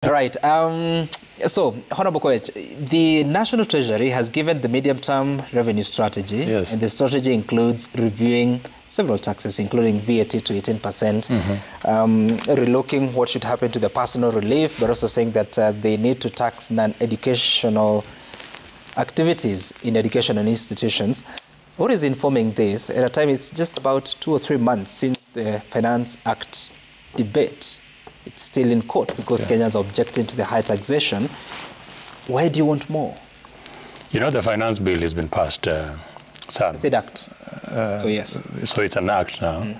Right. So, Honorable Koech, the National Treasury has given the medium-term revenue strategy, yes. and the strategy includes reviewing several taxes, including VAT to 18%, relooking what should happen to the personal relief, but also saying that they need to tax non-educational activities in educational institutions. What is informing this? At a time, it's just about 2 or 3 months since the Finance Act debate. It's still in court because Kenyans are objecting to the high taxation. Why do you want more? You know, the finance bill has been passed, Sam. It's an act. So yes. So it's an act now.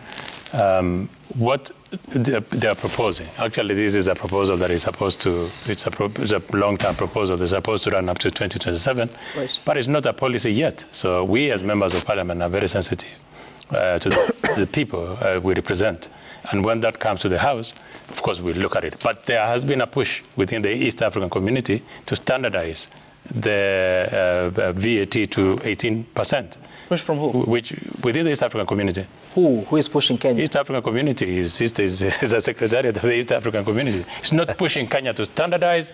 What they are proposing, actually this is a proposal that is supposed to, it's a long-term proposal that's supposed to run up to 2027, right. But it's not a policy yet. So we as members of parliament are very sensitive to the people we represent. And when that comes to the House, of course, we'll look at it. But there has been a push within the East African community to standardize the VAT to 18%. Push from who? Which, within the East African community. Who is pushing Kenya? East African community is a secretariat of the East African community. It's not pushing Kenya to standardize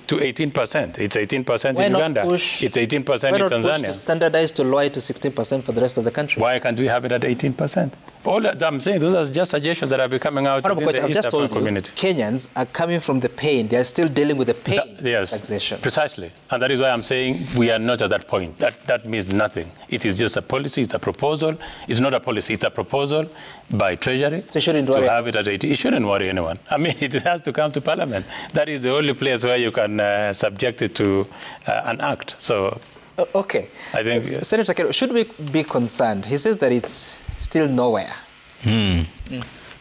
to 18%. It's 18% in Uganda. It's 18% in Tanzania. Push to standardize to lower it to 16% for the rest of the country? Why can't we have it at 18%? All that I'm saying, those are just suggestions that have been coming out in the East African community. Kenyans are coming from the pain. They are still dealing with the pain of taxation. Precisely. And that is why I'm saying we are not at that point. That means nothing. It is just a policy. It's a proposal. It's not a policy. It's a proposal by Treasury so to have it at 18. It shouldn't worry anyone. I mean, it has to come to Parliament. That is the only place where you can subject it to an act. So, okay. I think Senator Kero, should we be concerned? He says that it's still nowhere.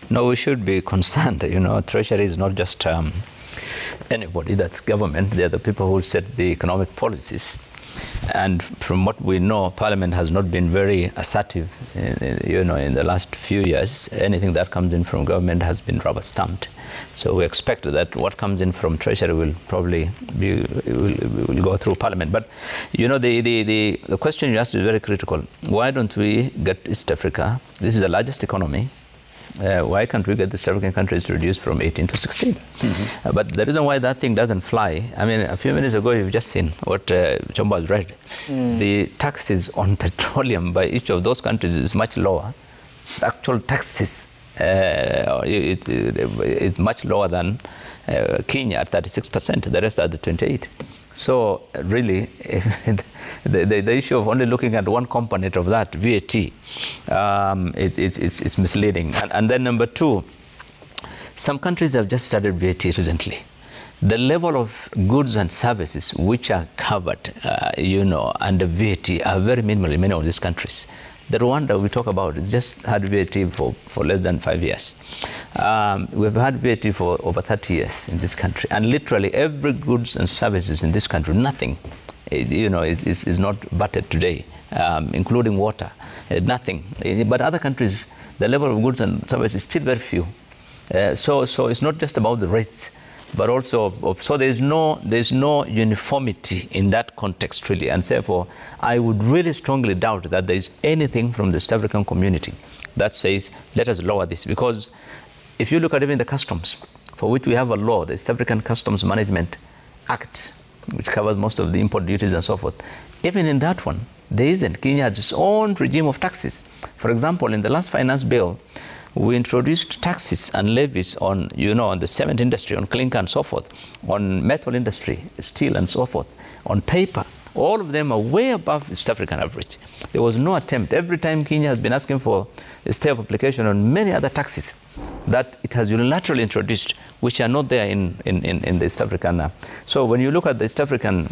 No, we should be concerned. You know, Treasury is not just anybody. That's government. They're the people who set the economic policies. And from what we know, Parliament has not been very assertive, you know, in the last few years. Anything that comes in from government has been rubber stamped. So we expect that what comes in from Treasury will probably will go through Parliament. But, you know, the question you asked is very critical. Why don't we get East Africa? This is the largest economy. Why can't we get the East African countries reduced from 18 to 16? But the reason why that thing doesn't fly, I mean, a few minutes ago, you've just seen what Chombo has read. The taxes on petroleum by each of those countries is much lower. The actual taxes it's much lower than Kenya at 36%. The rest are the 28%. So really, the issue of only looking at one component of that, VAT, it's misleading. And then number two, some countries have just started VAT recently. The level of goods and services which are covered, you know, under VAT are very minimal in many of these countries. The Rwanda we talk about, it's just had VAT for less than 5 years. We've had VAT for over 30 years in this country. And literally every goods and services in this country, nothing, you know, is not VATed today, including water, nothing. But other countries, the level of goods and services is still very few. So it's not just about the rates, but also, so there's no uniformity in that context, really. And therefore, I would really strongly doubt that there is anything from the East African community that says, let us lower this. Because if you look at even the customs, for which we have a law, the East African Customs Management Act, which covers most of the import duties and so forth, even in that one, there isn't. Kenya has its own regime of taxes. For example, in the last finance bill, we introduced taxes and levies on, you know, on the cement industry, on clinker and so forth, on metal industry, steel and so forth, on paper. All of them are way above the East African average. There was no attempt. Every time Kenya has been asking for a stay of application on many other taxes that it has unilaterally introduced, which are not there in the East African. So when you look at the East African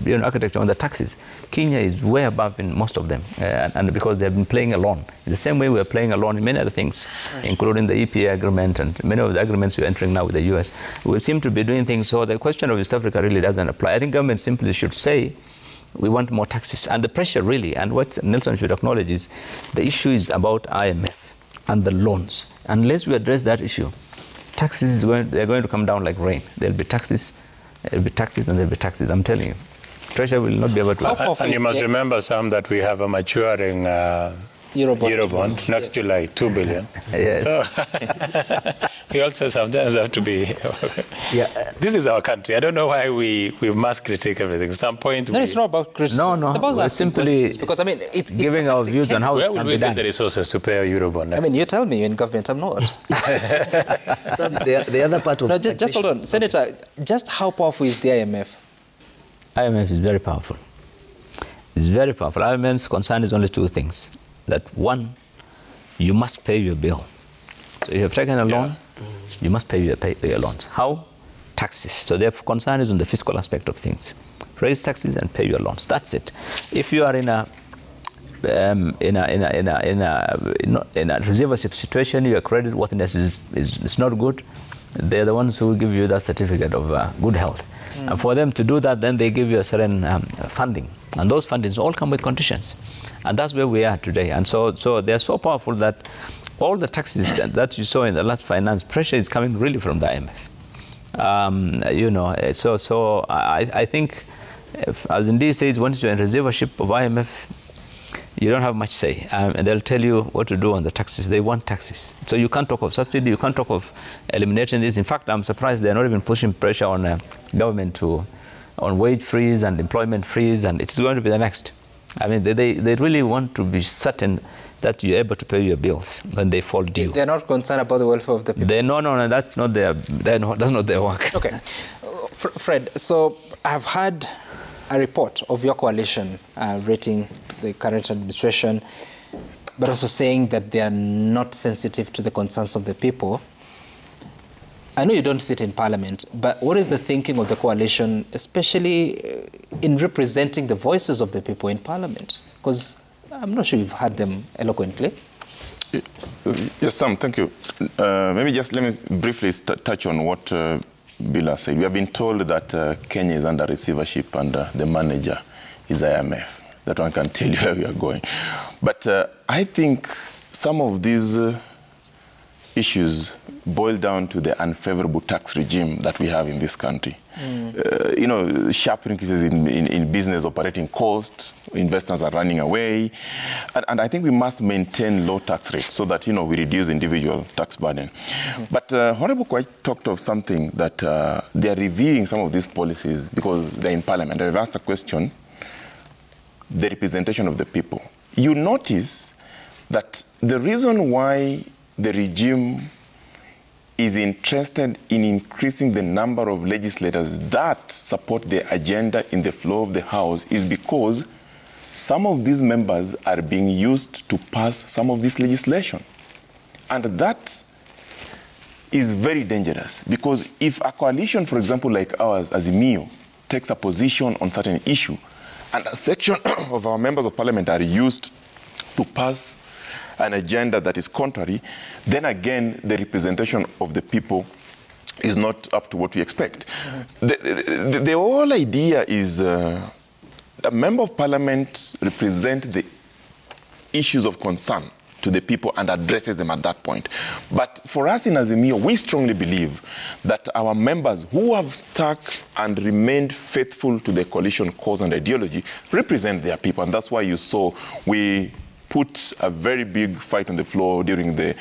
you know, architecture on the taxes, Kenya is way above in most of them, and because they have been playing alone. In the same way we are playing alone in many other things, including the EPA agreement and many of the agreements we're entering now with the US. We seem to be doing things, so the question of East Africa really doesn't apply. I think government simply should say, we want more taxes. And the pressure really, and what Nelson should acknowledge is, the issue is about IMF and the loans. Unless we address that issue, taxes they're going to come down like rain. There'll be taxes, and there'll be taxes. I'm telling you, Treasury will not be able to. And you must remember, Sam, that we have a maturing Eurobond next July, 2 billion. Yes. So We also sometimes have to be... This is our country. I don't know why we must critique everything. At some point... No, it's not about criticism. No, it's about simply because, I mean, it's giving our views on how where it will can we be get done. the resources to pay a Eurobond next? I mean, you tell me, you're in government, I'm not. So the other part of... No, just hold on. Senator, just how powerful is the IMF? IMF is very powerful. It's very powerful. IMF's concern is only two things. That one, you must pay your bill. So if you have taken a loan, you must pay your loans. How? Taxes. So their concern is on the fiscal aspect of things. Raise taxes and pay your loans. That's it. If you are in a receivership situation, your credit worthiness is not good, they're the ones who will give you that certificate of good health. And for them to do that, then they give you a certain funding. And those fundings all come with conditions. And that's where we are today. And so they're so powerful that all the taxes that you saw in the last finance pressure is coming really from the IMF. You know, so I think, as Indeed says, once you're in receivership of IMF, you don't have much say. And they'll tell you what to do on the taxes. They want taxes. So you can't talk of subsidy, you can't talk of eliminating this. In fact, I'm surprised they're not even pushing pressure on government on wage freeze and employment freeze, and it's going to be the next. I mean, they really want to be certain that you're able to pay your bills when they fall due. They're not concerned about the welfare of the people. No, that's not their work. Okay. Fred, so I've had a report of your coalition rating the current administration, but also saying that they are not sensitive to the concerns of the people. I know you don't sit in Parliament, but what is the thinking of the coalition, especially in representing the voices of the people in Parliament? Because I'm not sure you've heard them eloquently. Yes, Sam, thank you. Maybe just let me briefly touch on what Bila said. We have been told that Kenya is under receivership and the manager is IMF. That one can tell you where we are going. But I think some of these issues boil down to the unfavorable tax regime that we have in this country. You know, sharp increases in business operating costs, investors are running away. And I think we must maintain low tax rates so that, you know, we reduce individual tax burden. But Honorable Kwai talked of something that they are reviewing some of these policies because they're in Parliament. I've asked a question, the representation of the people. You notice that the reason why the regime is interested in increasing the number of legislators that support their agenda in the floor of the House is because some of these members are being used to pass some of this legislation. And that is very dangerous because if a coalition, for example, like ours, Azimio, takes a position on certain issue, and a section of our members of Parliament are used to pass an agenda that is contrary, then again, the representation of the people is not up to what we expect. The whole idea is a member of Parliament represents the issues of concern to the people and addresses them at that point. But for us in Azimio, we strongly believe that our members who have stuck and remained faithful to the coalition cause and ideology represent their people. And that's why you saw we put a very big fight on the floor during the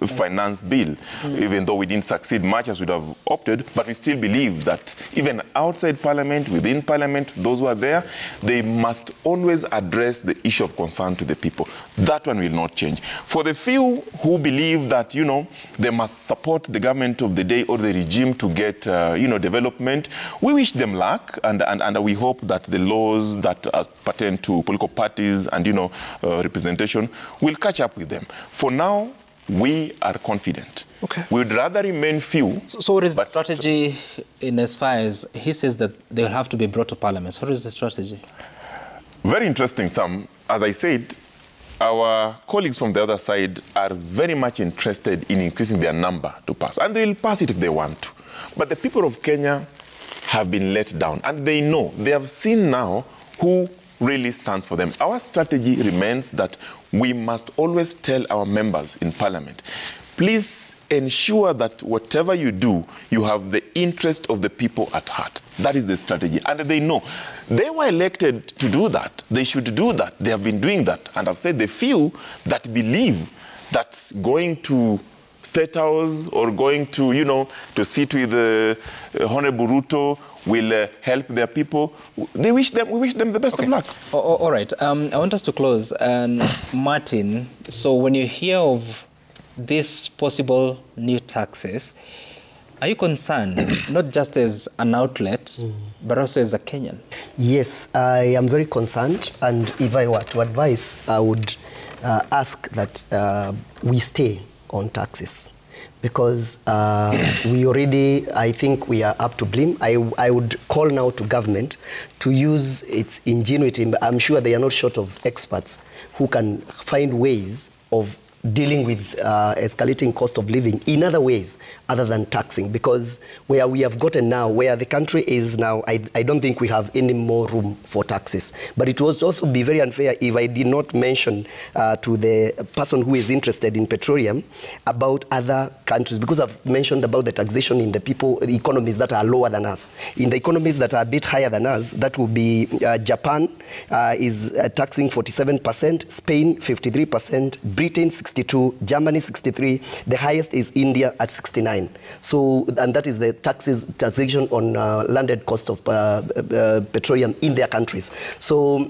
finance bill, even though we didn't succeed much as we'd have opted, but we still believe that even outside Parliament, within Parliament, those who are there, they must always address the issue of concern to the people. That one will not change. For the few who believe that, you know, they must support the government of the day or the regime to get, you know, development, we wish them luck, and we hope that the laws that pertain to political parties and, you know, representation will catch up with them. For now, we are confident. Okay. We would rather remain few. So what is the strategy in as far as he says that they will have to be brought to Parliament? What is the strategy? Very interesting, Sam. As I said, our colleagues from the other side are very much interested in increasing their number to pass. And they will pass it if they want to. But the people of Kenya have been let down. And they know, they have seen now who really stands for them. Our strategy remains that we must always tell our members in Parliament, please ensure that whatever you do, you have the interest of the people at heart. That is the strategy. And they know. They were elected to do that. They should do that. They have been doing that. And I've said the few that believe that going to State House or going to, to sit with Honorable Ruto will help their people. We wish them the best of luck. All right. I want us to close. Martin, so when you hear of these possible new taxes, are you concerned, not just as an outlet, but also as a Kenyan? Yes, I am very concerned. And if I were to advise, I would ask that we stay on taxes. Because we already, I think we are up to brim. I would call now to government to use its ingenuity. I'm sure they are not short of experts who can find ways of dealing with escalating cost of living in other ways other than taxing, because where we have gotten now, where the country is now, I don't think we have any more room for taxes. But it would also be very unfair if I did not mention to the person who is interested in petroleum about other countries, because I've mentioned about the taxation in the economies that are lower than us. In the economies that are a bit higher than us, that will be Japan is taxing 47%, Spain 53%, Britain 62%, Germany 63%, the highest is India at 69%. So, and that is the taxation on landed cost of petroleum in their countries. So,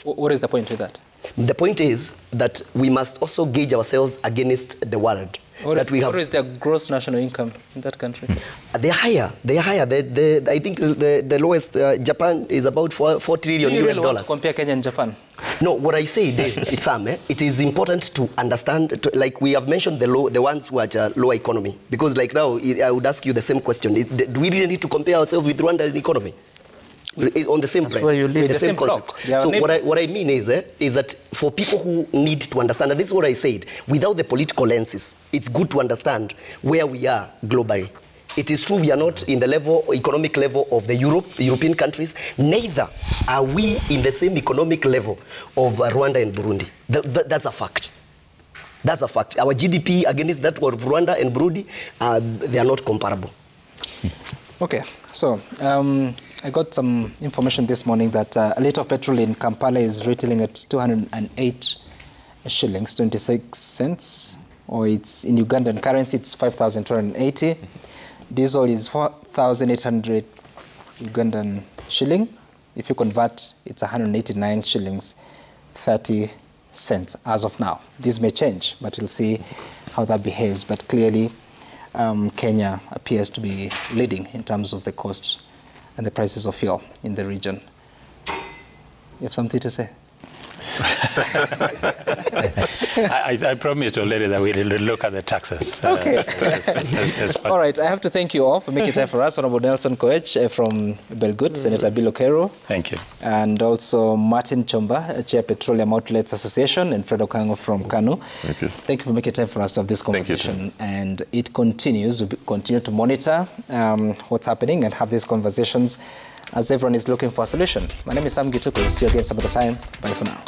what is the point with that? The point is that we must also gauge ourselves against the world. What is their gross national income in that country? They're higher. They're higher. I think the lowest, Japan is about $4 trillion. Do you really want to compare Kenya and Japan? No, what I say is, it is important to understand, like we have mentioned the ones who are low economy. Because like now, I would ask you the same question. Do we really need to compare ourselves with Rwanda in economy? On the same bread, the same concept. So what I mean is that for people who need to understand, and this is what I said, without the political lenses, it's good to understand where we are globally. It is true we are not in the economic level of the European countries, neither are we in the same economic level of Rwanda and Burundi. That's a fact. That's a fact. Our GDP against that of Rwanda and Burundi, they are not comparable. Okay, so I got some information this morning that a litre of petrol in Kampala is retailing at 208 shillings, 26 cents, or it's in Ugandan currency, it's 5,280. Diesel is 4,800 Ugandan shilling. If you convert, it's 189 shillings, 30 cents as of now. This may change, but we'll see how that behaves. But clearly, Kenya appears to be leading in terms of the costs and the prices of fuel in the region. You have something to say? I promised already that we'll look at the taxes. Okay. All right, I have to thank you all for making time for us. Honorable Nelson Koech from Belgut, Senator Bill Okero. Thank you. And also Martin Chomba, Chair Petroleum Outlets Association, and Fred Okango from KANU. Thank you. Thank you for making time for us to have this conversation. Thank you, and it continues. We continue to monitor what's happening and have these conversations as everyone is looking for a solution. My name is Sam Gituku. See you again some other time. Bye for now.